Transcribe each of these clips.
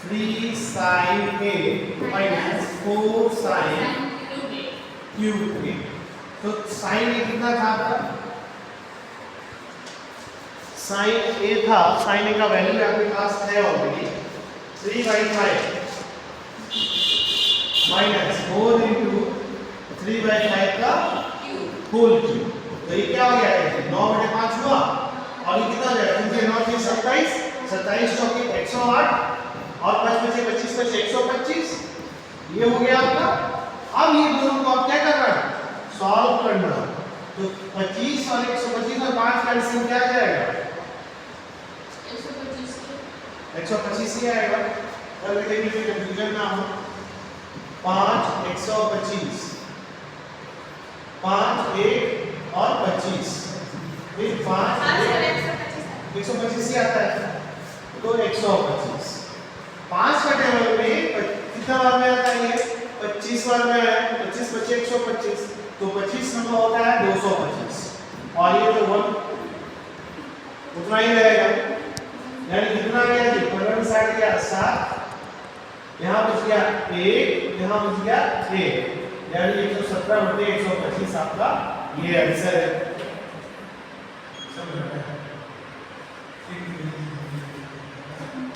3 sin a minus 4 sin cube a। तो sin a कितना था आपका? sin a था, sin a का वैल्यू आपके पास है ऑलरेडी 3/5 माइनस 4 इंटू 3/5 का होल क्यूब। तो ये क्या हो गया है? 9/5 हुआ और ये कितना हो जाएगा? 2 से 9 से 27, 27 चौके 108 और 5 बचे 25 बचे 125। ये हो गया आपका। अब ये दोनों को आप क्या करना है? सॉल्व करना। तो 25 और 125 और 5 का एलसीएम क्या आ जाएगा? 125 ही आएगा। कर के देखिए कंफ्यूजन ना हो। 5 125 5 1 और 25 फिर 5 125 ही आता है तो 125। 5 का टेबल में कितना बार में आता है? ये 25 बार में आया। 25 बचे 125 तो 25 नंबर होता है 225 और ये तो 1 उतना ही रहेगा। यानी कितना गया जी? 15 साइड गया 7, यहाँ बच गया 1, यहाँ बच गया 1, यानी 117/125 आपका ये आंसर है।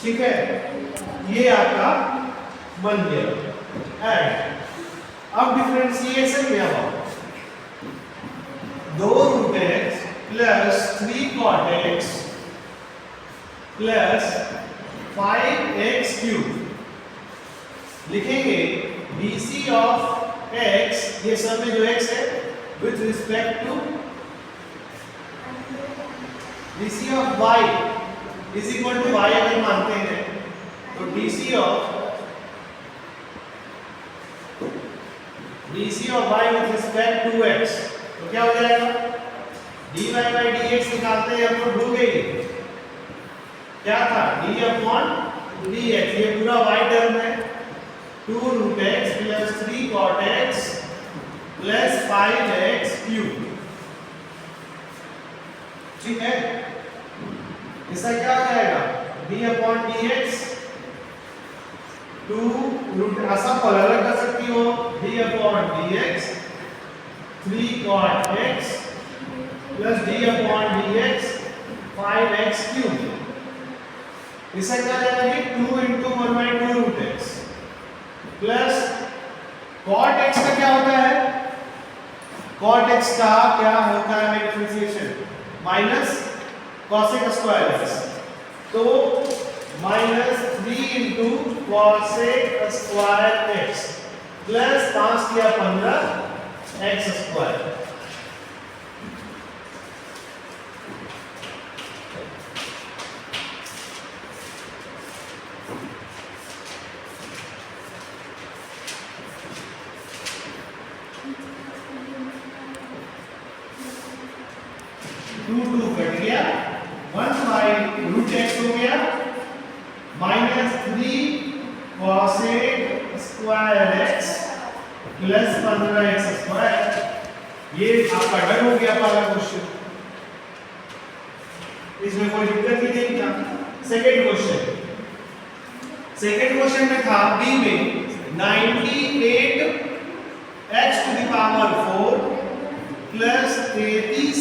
ठीक है, ये आपका बन गया। एंड अब डिफरेंशिएशन में अब 2 root x plus 3 cot x plus 5x cube लिखेंगे। BC ऑफ x, ये सब में जो x है with respect to BC of y is equal to y अगर मानते हैं तो BC of y with respect to x तो क्या हो जाएगा? dy by dx निकालते हैं हम लोग, भूल गए क्या था? d अपॉन dx, ये पूरा y टर्म है। 2 root x plus 3 cot x plus 5x cube. ठीक है, इसका क्या हो जाएगा? d अपॉन dx 2 रूट, सब को अलग कर सकती हो। d upon dx 3 cot x plus d upon dx 5x cube. इसका क्या हो जाएगा? 2 into 1/2 root x plus cot x का क्या होता है? cot x का क्या होता है differentiation? Minus cosec square x, तो minus 3 into cosec square x plus 5 किया 15 x स्क्वायर। कट गया 1/√x हो गया minus 3 cosec square x plus 15x square. ये आपका डन हो गया पहला क्वेश्चन, इसमें कोई दिक्कत ही नहीं था। सेकंड क्वेश्चन में था बी में 98 x to the power 4 plus 33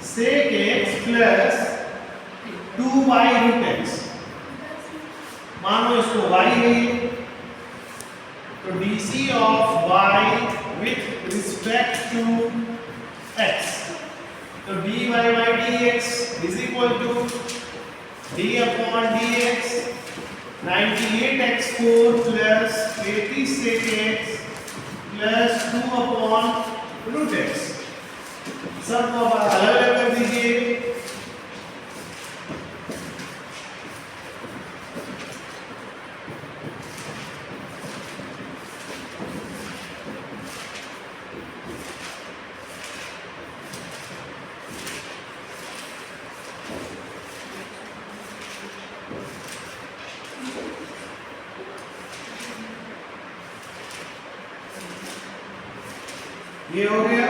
sec x plus 2/√x। मानो इसको y है तो dc of y with respect to x, तो dy by dx is equal to d upon dx 98x4 plus 33 sec x plus 2 upon √x। सब को अलग अलग कर दीजिए। ये हो गया।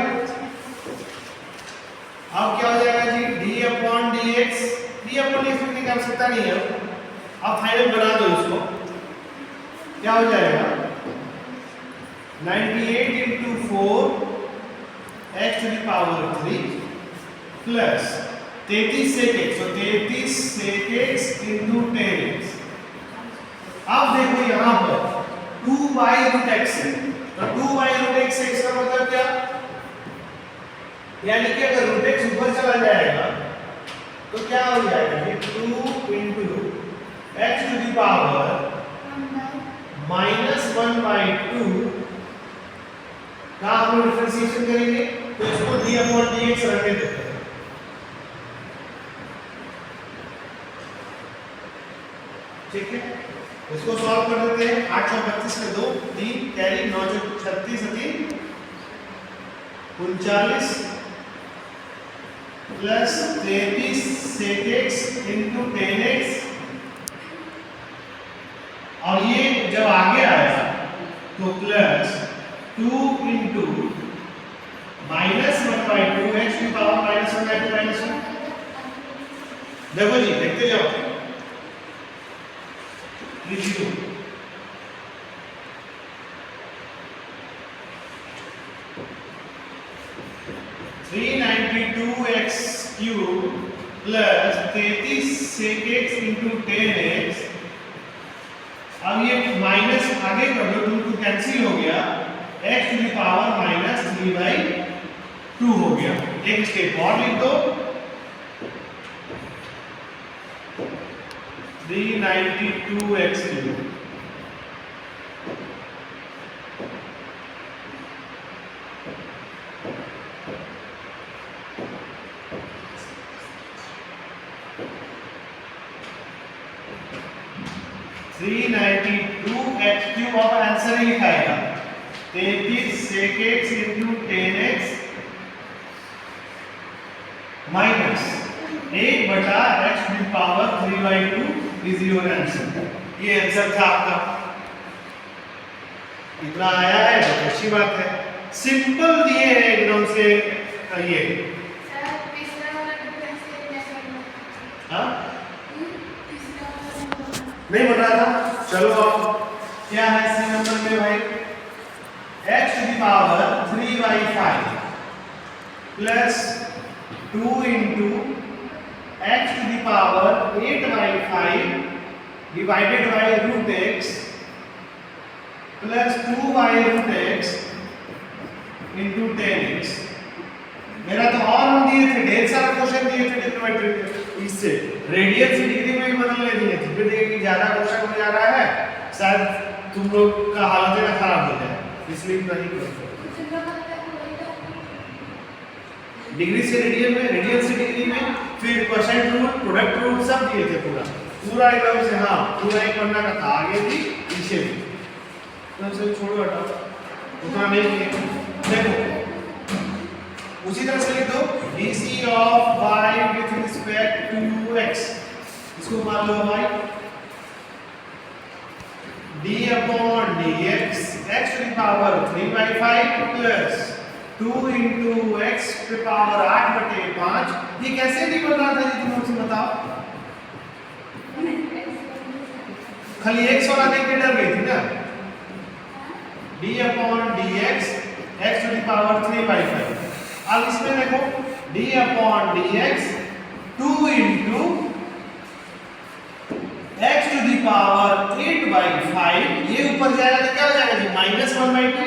अब क्या हो जाएगा जी? d upon dx, d upon dx की आवश्यकता नहीं है, अब फाइनल बना दो इसको। क्या हो जाएगा 98 into 4 x to the power 3 plus 33 sec x, तो 33 sec x into 10x। अब देखो यहां पर 2y root x है, तो 2y root x का मतलब क्या, यानी कि अगर root x ऊपर चला जाएगा तो क्या हो जाएगा कि 2 into x to the power -1/2 का हम डिफरेंशिएशन करेंगे, तो इसको d/dx रखने देते हैं। ठीक है, इसको सॉल्व कर देते हैं। 832 में 2 3 carry 9 36 39 plus 33 sec x into 10x, और ये जब आगे आया तो प्लस 2 into -1/2 x की पावर -1/2 -1। देखो जी, देखते जाओ, लिखिए 392x cube plus 33 sec x into 10x। अब ये माइनस आगे कर दो, 2 कैंसिल हो गया, x to the power -3/2 हो गया। एक स्टेप और लिख दो, 392x cube 392x क्यूब, और आंसर ही लिखाएगा 33 sec x into 10x minus 1/x to the power 3/2 is your answer. ये आंसर था आपका। इतना आया है तो अच्छी बात है, सिंपल दिए हैं एकदम से। ये हाँ नहीं बन रहा था, चलो अब क्या है सी नंबर में भाई, x to the power 3/5 plus 2 into x to the power 8/5 divided by root x plus 2y root x into 10x। मेरा तो और हम दिए थे, ढेर सारे क्वेश्चन दिए थे ट्रिग्नोमेट्री के, इससे रेडियन से डिग्री में भी बदलने दिए थे। फिर देखिए कि ज्यादा क्वेश्चन हो जा रहा है, शायद तुम लोग का हालत ना खराब हो जाए, इसलिए नहीं करो। डिग्री से रेडियन में, रेडियन से डिग्री में, फिर परसेंट रूल, प्रोडक्ट रूल सब दिए थे पूरा एकदम से। हाँ पूरा एक पन्ना का था, आगे भी पीछे भी, तो छोड़ो हटाओ, उतना नहीं किए। देखो उसी तरह से लिख दो BC of y with respect to x, इसको मान लो y d/dx x to the power 3/5 plus 2 into x to the power 8/5। ये कैसे नहीं बन रहा था जी, तुम मुझसे बताओ। खाली x वाला देख के डर गई थी ना। d/dx x to the power 3/5। अब इसमें देखो d/dx 2 into x to the power 8/5, ये ऊपर जाएगा तो क्या हो जाएगा जी, -1/2,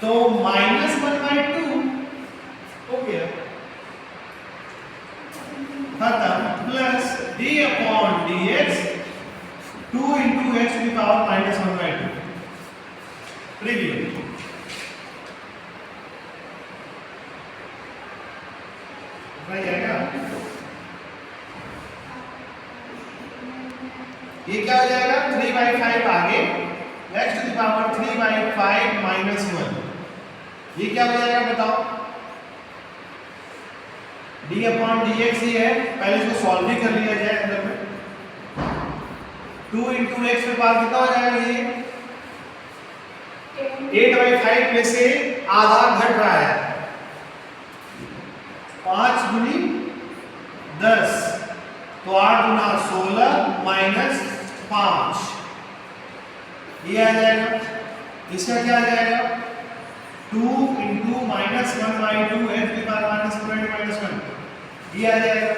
तो -1/2 हो गया खत्म, plus d/dx 2 into x to the power -1/2। Preview ये क्या हो जाएगा 3/5 आगे x to the power 3/5 -1, ये क्या हो जाएगा बताओ। d/dx ही है, पहले इसको सॉल्व भी कर लिया जाए अंदर में। 2 into x पे पावर कितना हो जाएगा, ये 8/5 में से आधा घट रहा है, 5 गुनी 10, तो 8 गुना 16 -5, ये आ जाएगा, इसका क्या आ जाएगा 2 into -1/2 h की पावर -1 ये आ जाएगा।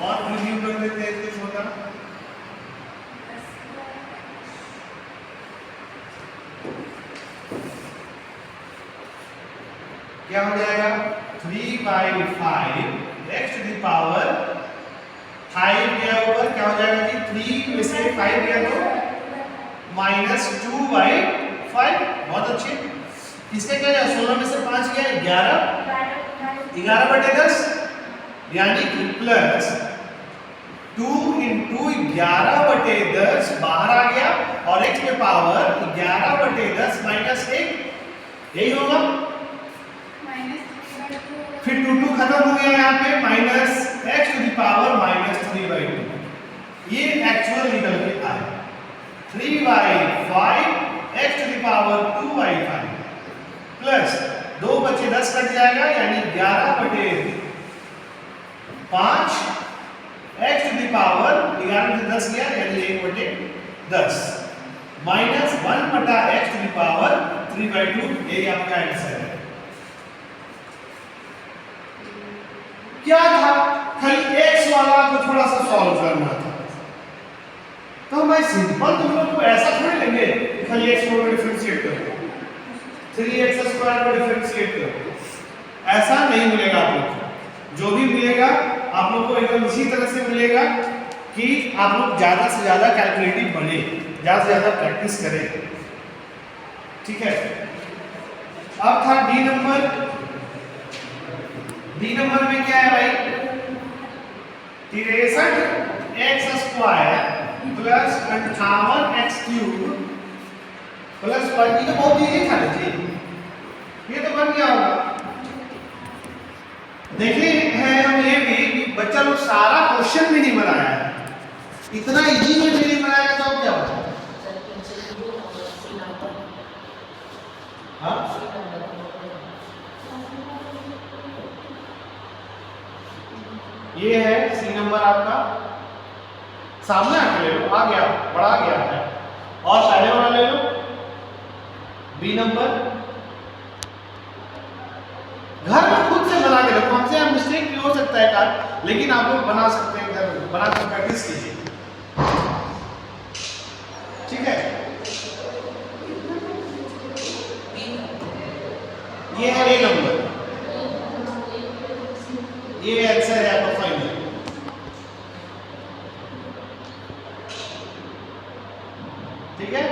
और रिव्यू कर लेते हैं इसके छोटा, क्या हो जाएगा 3/5 x to the power 5 दिया ऊपर, क्या हो जाएगा कि 3 में से 5 दिया तो -2/5। बहुत अच्छे। इसका क्या है 16 में से 5 गया 11/10 यानी कि प्लस 2 into 11/10 बाहर आ गया और x पे पावर 11/10 -1 यही होगा। फिर 2 खत्म हो गया यहाँ पे -x to the power -3/2 ये एक्चुअल निकल के आया 3/5 x to the power 2/5 plus 2 बचे 10 कट जाएगा यानी 11/5 x to the power 11 में से 10 गया यानी 1/10 -1 बटा x to the power 3/2 ये आपका आंसर है। क्या था खाली x वाला को थोड़ा सा सॉल्व करना था, तो मैं सिंपल तुम लोग को ऐसा थोड़ी लेंगे खाली x को डिफरेंशिएट करो 3x² को डिफरेंशिएट करो, ऐसा नहीं मिलेगा आप लोग को। जो भी मिलेगा आप लोग को एकदम इसी तरह से मिलेगा कि आप लोग ज्यादा से ज्यादा कैलकुलेटिव बने, ज्यादा से ज्यादा प्रैक्टिस करें, ठीक है। अब था डी नंबर में क्या है भाई 63x² प्लस 58x³ प्लस 1 ये तो बहुत इजी था जी, ये तो बन गया होगा। देखे हैं हम ये भी कि बच्चा लोग सारा क्वेश्चन भी नहीं बनाया है, इतना इजी में भी नहीं बनाया तो क्या होगा। हाँ ये है सी नंबर आपका, सामने आके ले लो, आ गया बड़ा गया है। और पहले वाला ले लो बी नंबर, घर में खुद से बना के रखो, हमसे मिस्टेक भी हो सकता है का, लेकिन आप लोग बना सकते हैं, घर बना कर प्रैक्टिस कीजिए, ठीक है। ये है ए नंबर, ये आंसर है आपका फाइनल, ठीक है।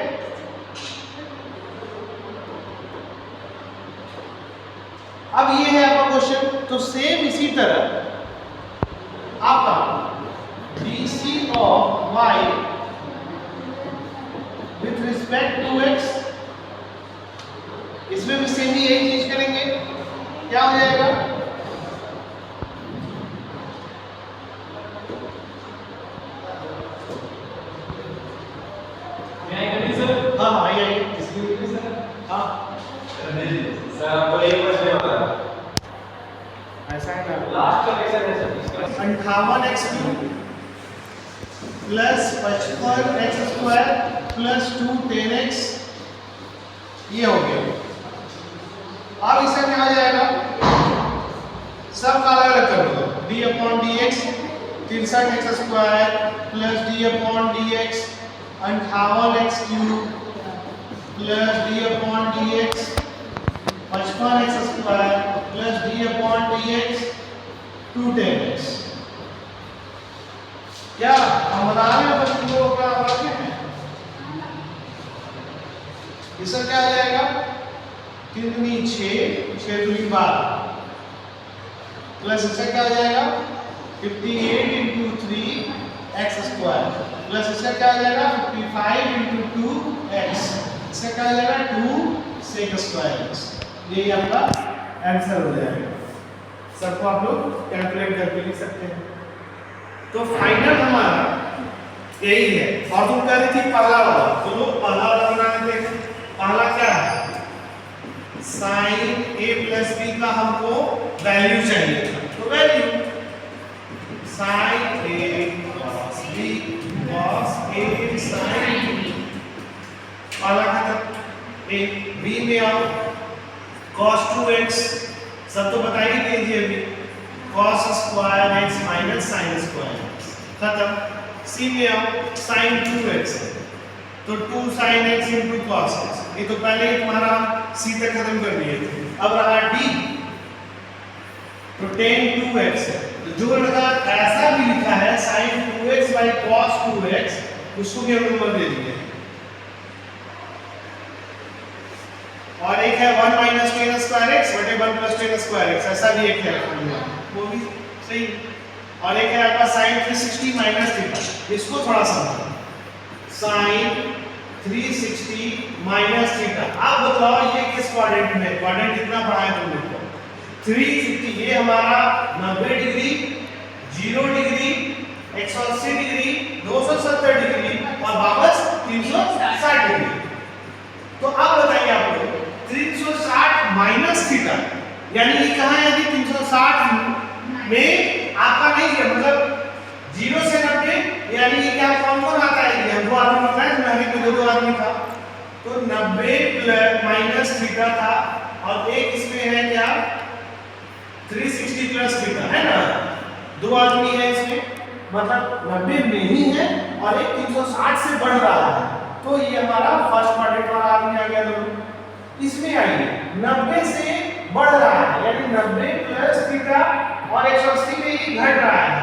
अब ये है आपका क्वेश्चन, तो सेम इसी तरह आपका BC of y with respect to x, इसमें भी सेम ही यही चीज करेंगे, क्या हो जाएगा हाँ ये हाँ सर आपको एक क्वेश्चन होगा, ऐसा है ना लास्ट कलेक्शन है sir, 58x³ plus 55x² plus 2 10x ये हो गया। अब इसका क्या आ जाएगा, सब का अलग अलग कर दो, d/dx 63x² plus d/dx 58x³ plus d/dx 55x² plus d/dx 210x। क्या हम बता रहे हैं बच्चों को क्या वाक्य है, इसका क्या आ जाएगा 3 दूनी 6 6 दूनी 12 प्लस इसका क्या आ जाएगा 58 into 3x² प्लस इसका क्या आ जाएगा 55 into 2x, इसका क्या आ जाएगा 2 sec²x। ये आपका आंसर हो जाएगा, सबको आप लोग कैलकुलेट करके लिख सकते हैं। तो फाइनल हमारा यही है। और तुम कह रही थी पहला वाला, तो लोग पहला वाला बना लेते हैं। पहला क्या है sin a प्लस b का हमको वैल्यू चाहिए था, तो value sin a cos b cos a sin b वाला खत्म। ए बी में आओ, cos 2x सब तो बता ही दीजिए अभी, cos square x minus sin square खत्म। सी में आओ, sin 2x तो 2 sin x into cos x, ये तो पहले ही तुम्हारा सी तक खत्म कर दिए थे। अब रहा डी, तो tan 2x तो जो लगा ऐसा भी लिखा है sin 2x by cos 2x, उसको भी हम नंबर दे दिए। और एक है 1 minus tan square x बटे 1 plus tan square x, ऐसा भी एक है, वो भी सही। और एक है आपका sin 360 minus थीटा, इसको थोड़ा समझो, sin 360 minus थीटा। आप बताओ ये किस क्वाड्रेंट में, क्वाड्रेंट कितना पढ़ा है तुमने को? 360, ये हमारा 90 डिग्री, 0 डिग्री, 180 डिग्री, 270 डिग्री और वापस 360 डिग्री। तो अब बताइए आप लोग 360 माइनस थीटा, यानी ये कहाँ है? अभी 360 में आपका नहीं है, मतलब 0 से 90, यानी ये क्या कौन कौन आता है? ये दो आदमी होता है, हमारे में दो आदमी था, तो 90 प्लस माइनस थीटा था, और एक इसमें है क्या 360 प्लस थीटा, है ना? दो आदमी है इसमें, मतलब 90 में ही है और एक 360 से बढ़ रहा है, तो ये हमारा फर्स्ट क्वाड्रेंट वाला आदमी आ गया। दोनों इसमें आइए 90 से बढ़ रहा है, यानी 90 प्लस थीटा और 180 में ही घट रहा है,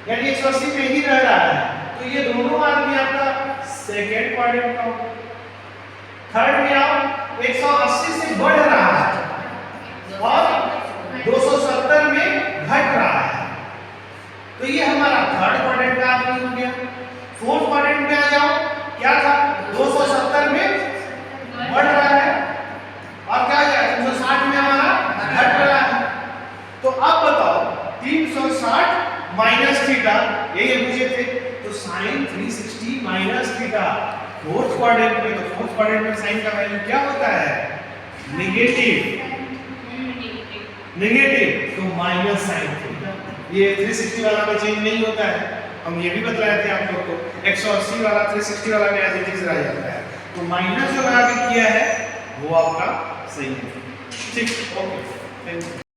यानी 180 में ही रह रहा है, तो ये दोनों आदमी आपका सेकेंड क्वाड्रेंट का होगा। थर्ड में आप 180 से बढ़ रहा है और 270 में घट रहा है, तो ये हमारा थर्ड क्वाड्रेंट का आदमी हो गया। फोर्थ क्वाड्रेंट में आ जाओ, क्या था? 270 में बढ़ रहा है और क्या है 360 में हमारा घट रहा है। तो अब बताओ 360 माइनस थीटा, यही पूछे थे, तो sin 360 minus theta fourth quadrant में, तो फोर्थ क्वाड्रेंट में sin का वैल्यू क्या होता है? नेगेटिव, नेगेटिव, तो माइनस sin थीटा। ये 360 वाला में चेंज नहीं होता है, हम ये भी बतलाए थे आप लोग को, 180 वाला 360 वाला में ऐसे चीज रह जाता है, तो माइनस जो लगा के किया है वो आपका सही है। ठीक, ओके, थैंक यू।